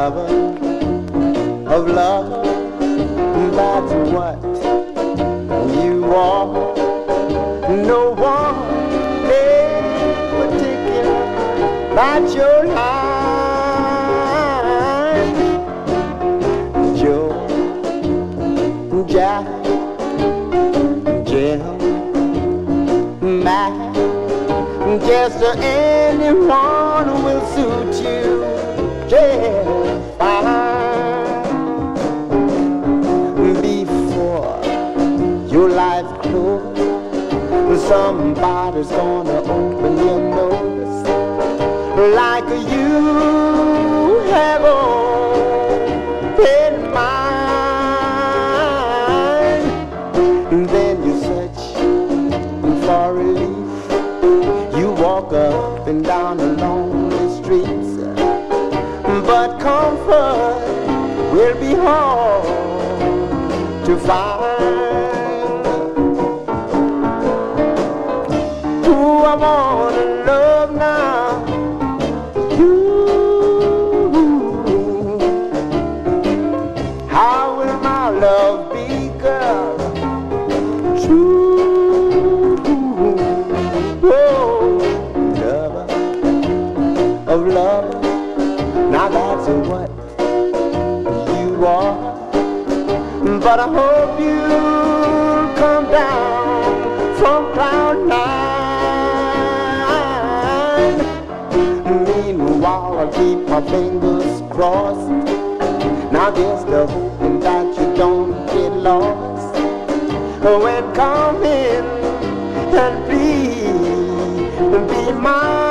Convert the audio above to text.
lover of love, that's what you are. No one ever taking about your life. Joe, Jack, Jim, Mac, just anyone will suit you just fine. Before your life closes, somebody's gonna open your nose like you have opened mine. Then you search for relief, you walk up and down the lonely streets, but comfort will be hard to find. Who I wanna love now, you. How will my love be, girl? True. Oh, lover of love, now that's what you are. But I hope you come down from cloud nine. Meanwhile, I keep my fingers crossed. Now there's the hoping that you don't get lost. When come in and please be mine.